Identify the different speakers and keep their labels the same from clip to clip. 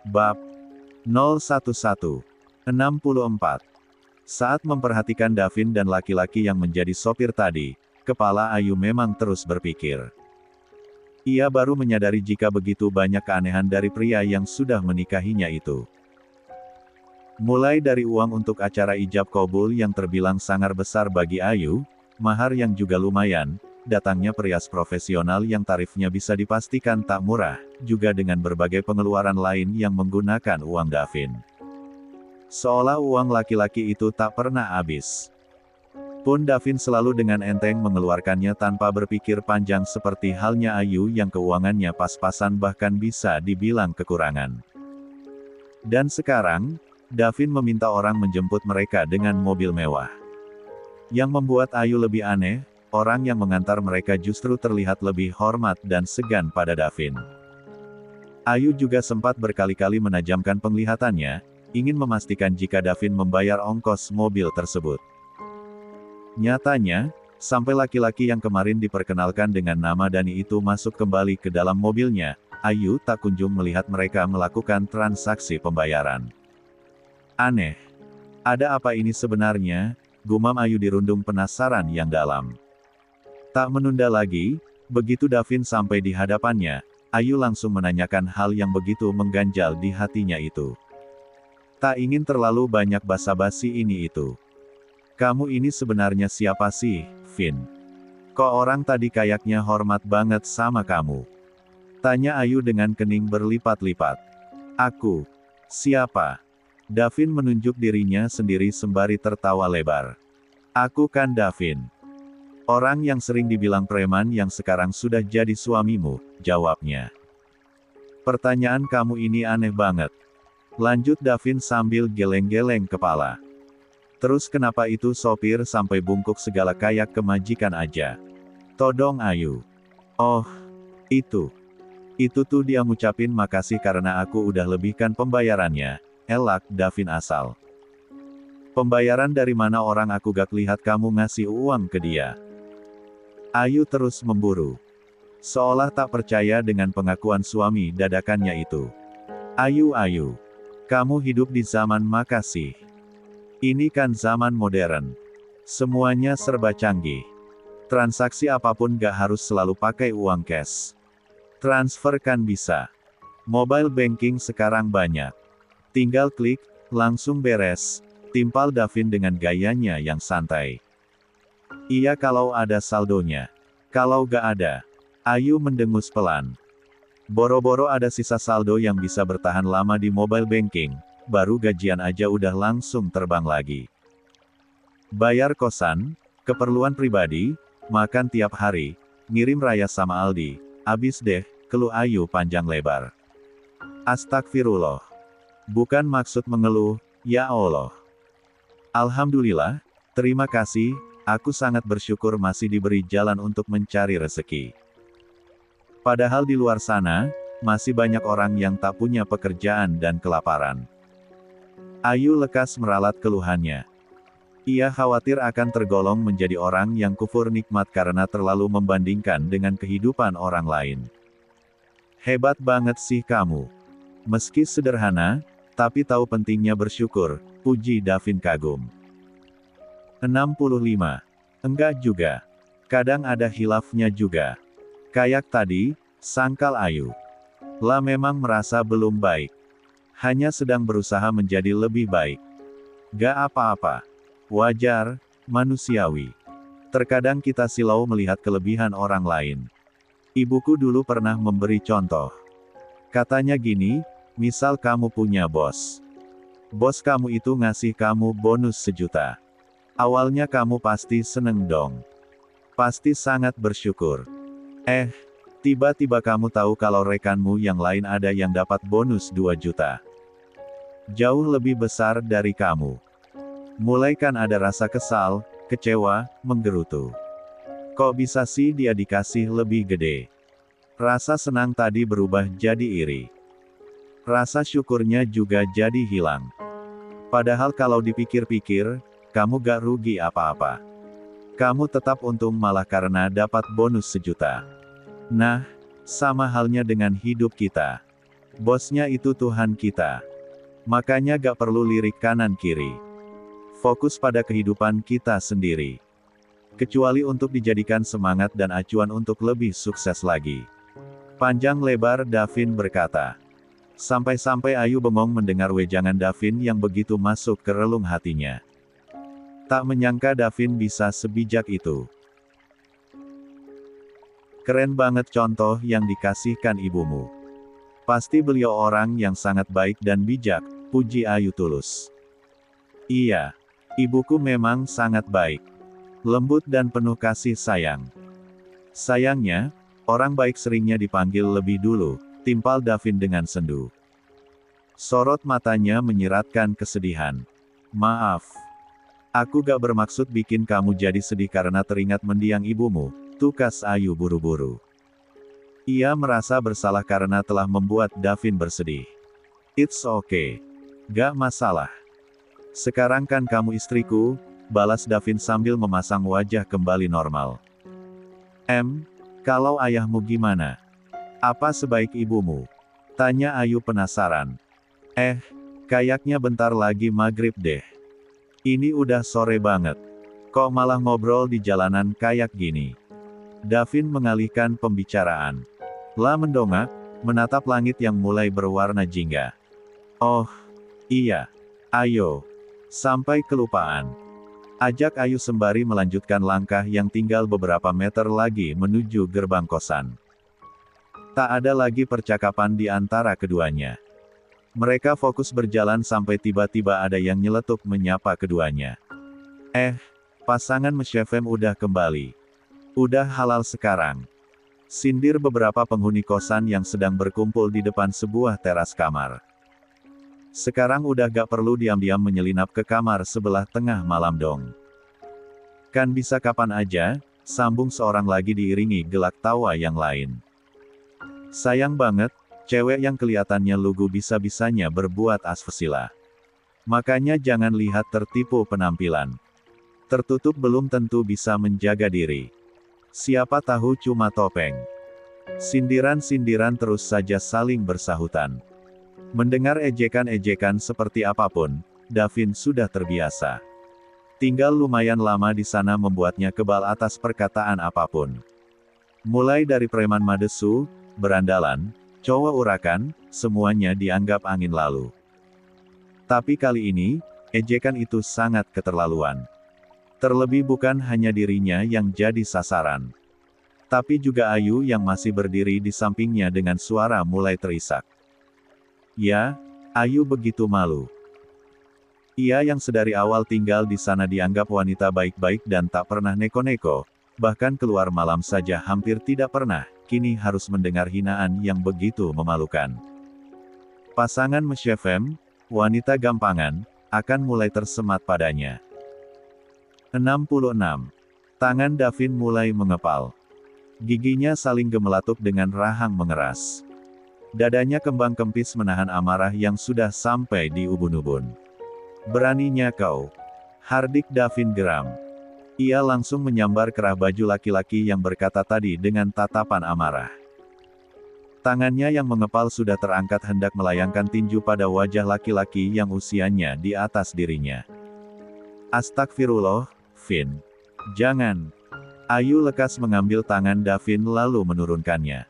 Speaker 1: Bab 011. 64. Saat memperhatikan Davin dan laki-laki yang menjadi sopir tadi, kepala Ayu memang terus berpikir. Ia baru menyadari jika begitu banyak keanehan dari pria yang sudah menikahinya itu. Mulai dari uang untuk acara ijab kabul yang terbilang sangat besar bagi Ayu, mahar yang juga lumayan, datangnya perias profesional yang tarifnya bisa dipastikan tak murah, juga dengan berbagai pengeluaran lain yang menggunakan uang Davin. Seolah uang laki-laki itu tak pernah habis. Pun Davin selalu dengan enteng mengeluarkannya tanpa berpikir panjang seperti halnya Ayu yang keuangannya pas-pasan bahkan bisa dibilang kekurangan. Dan sekarang, Davin meminta orang menjemput mereka dengan mobil mewah. Yang membuat Ayu lebih aneh, orang yang mengantar mereka justru terlihat lebih hormat dan segan pada Davin. Ayu juga sempat berkali-kali menajamkan penglihatannya, ingin memastikan jika Davin membayar ongkos mobil tersebut. Nyatanya, sampai laki-laki yang kemarin diperkenalkan dengan nama Dani itu masuk kembali ke dalam mobilnya, Ayu tak kunjung melihat mereka melakukan transaksi pembayaran. Aneh. Ada apa ini sebenarnya? Gumam Ayu dirundung penasaran yang dalam. Tak menunda lagi, begitu Davin sampai di hadapannya, Ayu langsung menanyakan hal yang begitu mengganjal di hatinya itu. Tak ingin terlalu banyak basa-basi ini itu. Kamu ini sebenarnya siapa sih, Vin? Kok orang tadi kayaknya hormat banget sama kamu? Tanya Ayu dengan kening berlipat-lipat. Aku. Siapa? Davin menunjuk dirinya sendiri sembari tertawa lebar. Aku kan Davin. Orang yang sering dibilang preman yang sekarang sudah jadi suamimu, jawabnya. Pertanyaan kamu ini aneh banget. Lanjut Davin sambil geleng-geleng kepala. Terus kenapa itu sopir sampai bungkuk segala kayak kemajikan aja? Todong Ayu. Oh, itu. Itu tuh dia ngucapin makasih karena aku udah lebihkan pembayarannya, elak Davin asal. Pembayaran dari mana orang aku gak lihat kamu ngasih uang ke dia? Ayu terus memburu. Seolah tak percaya dengan pengakuan suami dadakannya itu. Ayu, kamu hidup di zaman makasih. Ini kan zaman modern. Semuanya serba canggih. Transaksi apapun gak harus selalu pakai uang cash. Transfer kan bisa. Mobile banking sekarang banyak. Tinggal klik, langsung beres. Timpal Davin dengan gayanya yang santai. Iya kalau ada saldonya. Kalau gak ada. Ayu mendengus pelan. Boro-boro ada sisa saldo yang bisa bertahan lama di mobile banking. Baru gajian aja udah langsung terbang lagi. Bayar kosan, keperluan pribadi, makan tiap hari, ngirim raya sama Aldi, abis deh, keluh Ayu panjang lebar. Astagfirullah. Bukan maksud mengeluh, ya Allah. Alhamdulillah, terima kasih, aku sangat bersyukur masih diberi jalan untuk mencari rezeki. Padahal di luar sana, masih banyak orang yang tak punya pekerjaan dan kelaparan. Ayu lekas meralat keluhannya. Ia khawatir akan tergolong menjadi orang yang kufur nikmat karena terlalu membandingkan dengan kehidupan orang lain. Hebat banget sih kamu. Meski sederhana, tapi tahu pentingnya bersyukur, puji Davin kagum. 65. Enggak juga. Kadang ada hilafnya juga. Kayak tadi, sangkal Ayu. Lah memang merasa belum baik. Hanya sedang berusaha menjadi lebih baik. Gak apa-apa. Wajar, manusiawi. Terkadang kita silau melihat kelebihan orang lain. Ibuku dulu pernah memberi contoh. Katanya gini, misal kamu punya bos. Bos kamu itu ngasih kamu bonus 1 juta. Awalnya kamu pasti seneng dong. Pasti sangat bersyukur. Tiba-tiba kamu tahu kalau rekanmu yang lain ada yang dapat bonus 2 juta. Jauh lebih besar dari kamu. Mulai kan ada rasa kesal, kecewa, menggerutu. Kok bisa sih dia dikasih lebih gede? Rasa senang tadi berubah jadi iri. Rasa syukurnya juga jadi hilang. Padahal kalau dipikir-pikir, kamu gak rugi apa-apa. Kamu tetap untung malah karena dapat bonus 1 juta. Nah, sama halnya dengan hidup kita. Bosnya itu Tuhan kita. Makanya gak perlu lirik kanan-kiri. Fokus pada kehidupan kita sendiri. Kecuali untuk dijadikan semangat dan acuan untuk lebih sukses lagi. Panjang lebar Davin berkata. Sampai-sampai Ayu bengong mendengar wejangan Davin yang begitu masuk ke relung hatinya. Tak menyangka Davin bisa sebijak itu. Keren banget contoh yang dikasihkan ibumu. Pasti beliau orang yang sangat baik dan bijak, puji Ayu tulus. Iya, ibuku memang sangat baik. Lembut dan penuh kasih sayang. Sayangnya, orang baik seringnya dipanggil lebih dulu, timpal Davin dengan sendu. Sorot matanya menyiratkan kesedihan. Maaf. Aku gak bermaksud bikin kamu jadi sedih karena teringat mendiang ibumu, tukas Ayu buru-buru. Ia merasa bersalah karena telah membuat Davin bersedih. It's okay. Gak masalah. Sekarang kan kamu istriku, balas Davin sambil memasang wajah kembali normal. Kalau ayahmu gimana? Apa sebaik ibumu? Tanya Ayu penasaran. Kayaknya bentar lagi maghrib deh. Ini udah sore banget. Kok malah ngobrol di jalanan kayak gini? Davin mengalihkan pembicaraan. La mendongak, menatap langit yang mulai berwarna jingga. Oh, iya. Ayo. Sampai kelupaan. Ajak Ayu sembari melanjutkan langkah yang tinggal beberapa meter lagi menuju gerbang kosan. Tak ada lagi percakapan di antara keduanya. Mereka fokus berjalan sampai tiba-tiba ada yang nyeletuk menyapa keduanya. Pasangan Mesyefem udah kembali. Udah halal sekarang. Sindir beberapa penghuni kosan yang sedang berkumpul di depan sebuah teras kamar. Sekarang udah gak perlu diam-diam menyelinap ke kamar sebelah tengah malam dong. Kan bisa kapan aja, sambung seorang lagi diiringi gelak tawa yang lain. Sayang banget, cewek yang kelihatannya lugu bisa-bisanya berbuat asusila. Makanya jangan lihat tertipu penampilan. Tertutup belum tentu bisa menjaga diri. Siapa tahu cuma topeng. Sindiran-sindiran terus saja saling bersahutan. Mendengar ejekan-ejekan seperti apapun, Davin sudah terbiasa. Tinggal lumayan lama di sana membuatnya kebal atas perkataan apapun. Mulai dari preman madesu, berandalan, cowok urakan, semuanya dianggap angin lalu. Tapi kali ini, ejekan itu sangat keterlaluan. Terlebih bukan hanya dirinya yang jadi sasaran. Tapi juga Ayu yang masih berdiri di sampingnya dengan suara mulai terisak. Ya, Ayu begitu malu. Ia yang sedari awal tinggal di sana dianggap wanita baik-baik dan tak pernah neko-neko, bahkan keluar malam saja hampir tidak pernah, kini harus mendengar hinaan yang begitu memalukan. Pasangan Mesyefem, wanita gampangan, akan mulai tersemat padanya. 66. Tangan Davin mulai mengepal. Giginya saling gemelatuk dengan rahang mengeras. Dadanya kembang kempis menahan amarah yang sudah sampai di ubun-ubun. Beraninya kau. Hardik Davin geram. Ia langsung menyambar kerah baju laki-laki yang berkata tadi dengan tatapan amarah. Tangannya yang mengepal sudah terangkat hendak melayangkan tinju pada wajah laki-laki yang usianya di atas dirinya. Astagfirullah, Vin. Jangan. Ayu lekas mengambil tangan Davin lalu menurunkannya.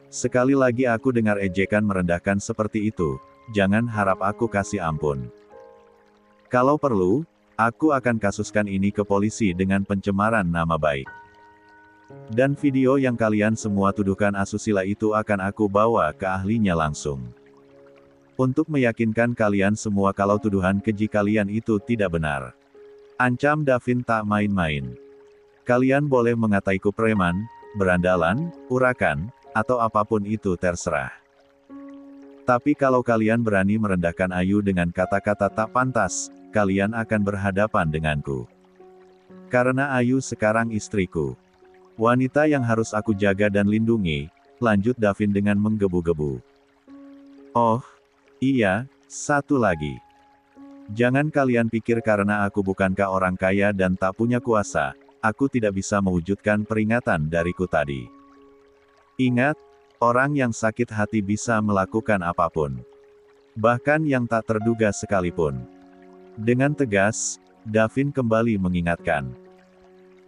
Speaker 1: Sekali lagi aku dengar ejekan merendahkan seperti itu, jangan harap aku kasih ampun. Kalau perlu, aku akan kasuskan ini ke polisi dengan pencemaran nama baik. Dan video yang kalian semua tuduhkan asusila itu akan aku bawa ke ahlinya langsung. Untuk meyakinkan kalian semua kalau tuduhan keji kalian itu tidak benar. Ancam Davin tak main-main. Kalian boleh mengataiku preman, berandalan, urakan, atau apapun itu terserah. Tapi kalau kalian berani merendahkan Ayu dengan kata-kata tak pantas, kalian akan berhadapan denganku. Karena Ayu sekarang istriku. Wanita yang harus aku jaga dan lindungi, lanjut Davin dengan menggebu-gebu. Oh, iya, satu lagi. Jangan kalian pikir karena aku bukankah orang kaya dan tak punya kuasa, aku tidak bisa mewujudkan peringatan dariku tadi. Ingat, Orang yang sakit hati bisa melakukan apapun. Bahkan yang tak terduga sekalipun. Dengan tegas, Davin kembali mengingatkan.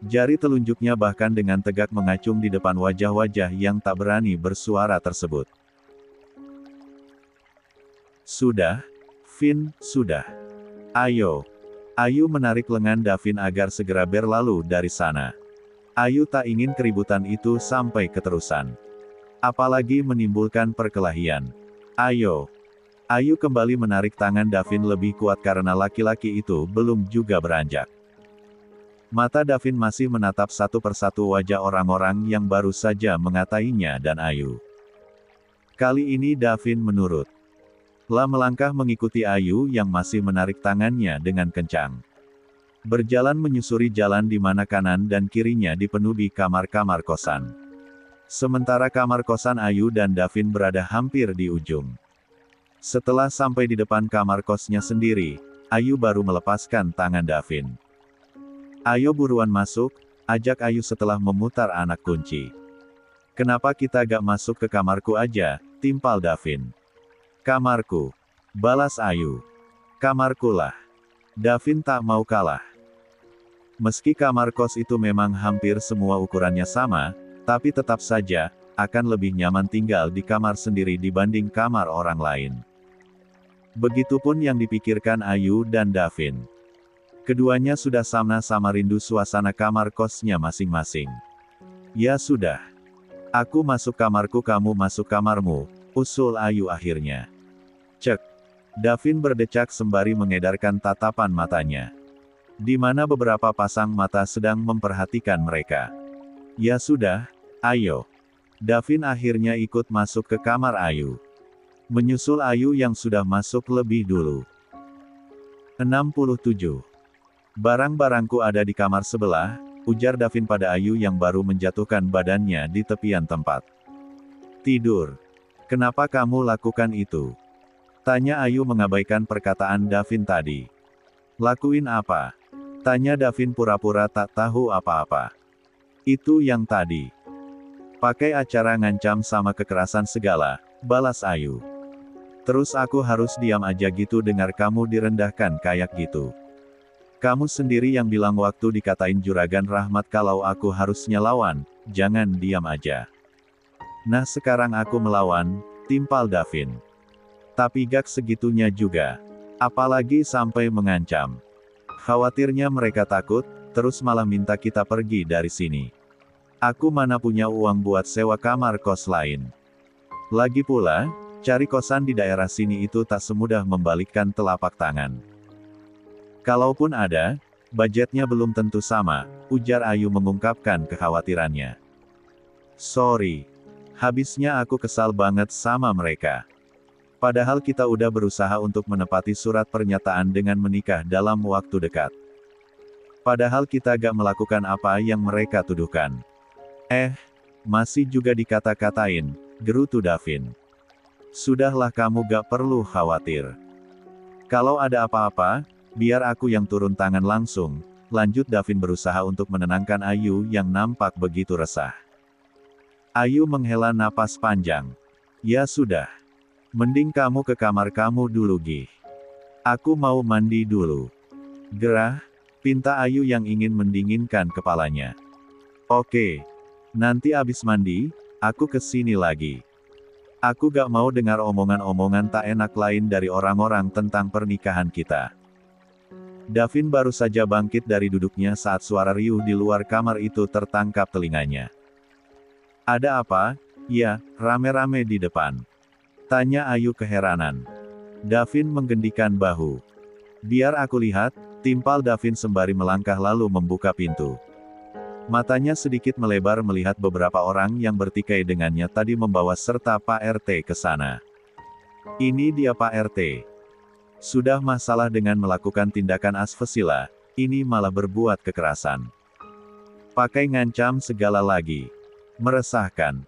Speaker 1: Jari telunjuknya bahkan dengan tegak mengacung di depan wajah-wajah yang tak berani bersuara tersebut. Sudah, Vin, sudah. Ayo. Ayu menarik lengan Davin agar segera berlalu dari sana. Ayu tak ingin keributan itu sampai keterusan. Apalagi menimbulkan perkelahian. Ayo. Ayu kembali menarik tangan Davin lebih kuat karena laki-laki itu belum juga beranjak. Mata Davin masih menatap satu persatu wajah orang-orang yang baru saja mengatainya dan Ayu. Kali ini Davin menurut. La melangkah mengikuti Ayu yang masih menarik tangannya dengan kencang. Berjalan menyusuri jalan di mana kanan dan kirinya dipenuhi kamar-kamar kosan. Sementara kamar kosan Ayu dan Davin berada hampir di ujung. Setelah sampai di depan kamar kosnya sendiri, Ayu baru melepaskan tangan Davin. Ayo buruan masuk, ajak Ayu setelah memutar anak kunci. Kenapa kita gak masuk ke kamarku aja, timpal Davin. Kamarku. Balas Ayu. Kamarku lah. Davin tak mau kalah. Meski kamar kos itu memang hampir semua ukurannya sama, tapi tetap saja, akan lebih nyaman tinggal di kamar sendiri dibanding kamar orang lain. Begitupun yang dipikirkan Ayu dan Davin. Keduanya sudah sama-sama rindu suasana kamar kosnya masing-masing. Ya sudah. Aku masuk kamarku, kamu masuk kamarmu, usul Ayu akhirnya. Cek. Davin berdecak sembari mengedarkan tatapan matanya. Di mana beberapa pasang mata sedang memperhatikan mereka. Ya sudah, ayo. Davin akhirnya ikut masuk ke kamar Ayu. Menyusul Ayu yang sudah masuk lebih dulu. 67. Barang-barangku ada di kamar sebelah, ujar Davin pada Ayu yang baru menjatuhkan badannya di tepian tempat. Tidur. Kenapa kamu lakukan itu? Tanya Ayu mengabaikan perkataan Davin tadi. Lakuin apa? Tanya Davin pura-pura tak tahu apa-apa. Itu yang tadi. Pakai acara ngancam sama kekerasan segala, balas Ayu. Terus aku harus diam aja gitu dengar kamu direndahkan kayak gitu. Kamu sendiri yang bilang waktu dikatain juragan Rahmat kalau aku harusnya lawan, jangan diam aja. Nah sekarang aku melawan, timpal Davin. Tapi gak segitunya juga. Apalagi sampai mengancam. Khawatirnya mereka takut, terus malah minta kita pergi dari sini. Aku mana punya uang buat sewa kamar kos lain. Lagi pula, cari kosan di daerah sini itu tak semudah membalikkan telapak tangan. Kalaupun ada, budgetnya belum tentu sama, ujar Ayu mengungkapkan kekhawatirannya. Sorry. Habisnya aku kesal banget sama mereka. Padahal kita udah berusaha untuk menepati surat pernyataan dengan menikah dalam waktu dekat. Padahal kita gak melakukan apa yang mereka tuduhkan. Masih juga dikata-katain, gerutu Davin. Sudahlah kamu gak perlu khawatir. Kalau ada apa-apa, biar aku yang turun tangan langsung, lanjut Davin berusaha untuk menenangkan Ayu yang nampak begitu resah. Ayu menghela napas panjang. Ya sudah. Mending kamu ke kamar kamu dulu Gih. Aku mau mandi dulu. Gerah, pinta Ayu yang ingin mendinginkan kepalanya. Oke. Nanti abis mandi, aku kesini lagi. Aku gak mau dengar omongan-omongan tak enak lain dari orang-orang tentang pernikahan kita. Davin baru saja bangkit dari duduknya saat suara riuh di luar kamar itu tertangkap telinganya. Ada apa? Ya, rame-rame di depan. Tanya Ayu keheranan. Davin menggendikan bahu. Biar aku lihat, timpal Davin sembari melangkah lalu membuka pintu. Matanya sedikit melebar melihat beberapa orang yang bertikai dengannya tadi membawa serta Pak RT ke sana. Ini dia Pak RT. Sudah masalah dengan melakukan tindakan asusila, ini malah berbuat kekerasan. Pakai ngancam segala lagi. Meresahkan.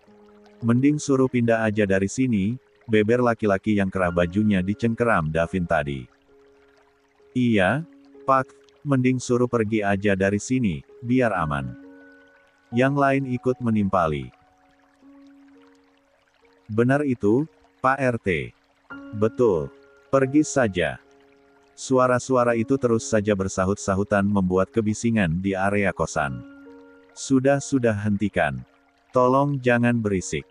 Speaker 1: Mending suruh pindah aja dari sini, beber laki-laki yang kerah bajunya dicengkeram Davin tadi. Iya, Pak, mending suruh pergi aja dari sini, biar aman. Yang lain ikut menimpali. Benar itu, Pak RT. Betul. Pergi saja. Suara-suara itu terus saja bersahut-sahutan membuat kebisingan di area kosan. Sudah hentikan. Tolong jangan berisik.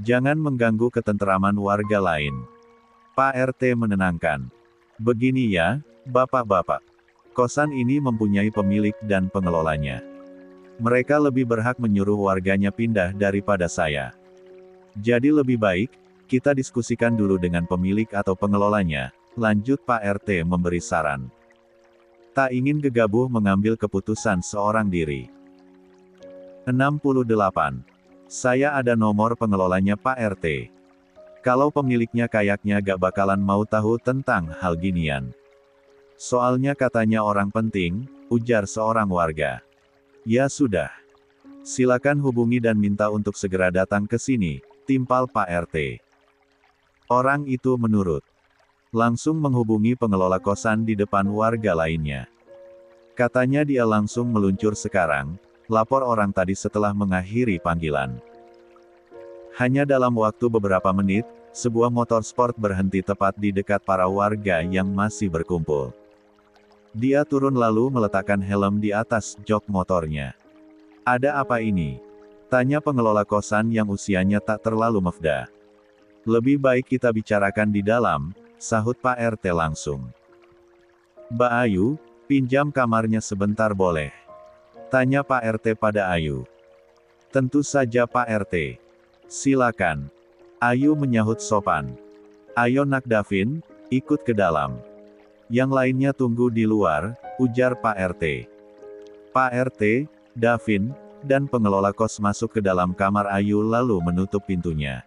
Speaker 1: Jangan mengganggu ketenteraman warga lain. Pak RT menenangkan. Begini ya, bapak-bapak. Kosan ini mempunyai pemilik dan pengelolanya. Mereka lebih berhak menyuruh warganya pindah daripada saya. Jadi lebih baik, kita diskusikan dulu dengan pemilik atau pengelolanya, lanjut Pak RT memberi saran. Tak ingin gegabah mengambil keputusan seorang diri. 68. Saya ada nomor pengelolanya Pak RT. Kalau pemiliknya kayaknya gak bakalan mau tahu tentang hal ginian. Soalnya katanya orang penting, ujar seorang warga. Ya sudah. Silakan hubungi dan minta untuk segera datang ke sini, timpal Pak RT. Orang itu menurut. Langsung menghubungi pengelola kosan di depan warga lainnya. Katanya dia langsung meluncur sekarang, lapor orang tadi setelah mengakhiri panggilan. Hanya dalam waktu beberapa menit, sebuah motor sport berhenti tepat di dekat para warga yang masih berkumpul. Dia turun lalu meletakkan helm di atas jok motornya. Ada apa ini? Tanya pengelola kosan yang usianya tak terlalu muda. Lebih baik kita bicarakan di dalam, sahut Pak RT langsung. Mbak Ayu, pinjam kamarnya sebentar boleh? Tanya Pak RT pada Ayu. Tentu saja Pak RT. Silakan. Ayu menyahut sopan. Ayo nak Davin, ikut ke dalam. Yang lainnya tunggu di luar, ujar Pak RT. Pak RT, Davin, dan pengelola kos masuk ke dalam kamar Ayu lalu menutup pintunya.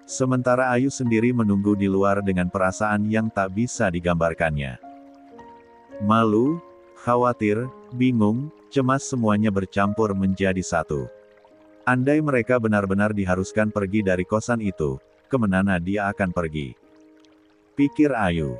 Speaker 1: Sementara Ayu sendiri menunggu di luar dengan perasaan yang tak bisa digambarkannya. Malu, khawatir, bingung, cemas semuanya bercampur menjadi satu. Andai mereka benar-benar diharuskan pergi dari kosan itu, kemana dia akan pergi? Pikir Ayu.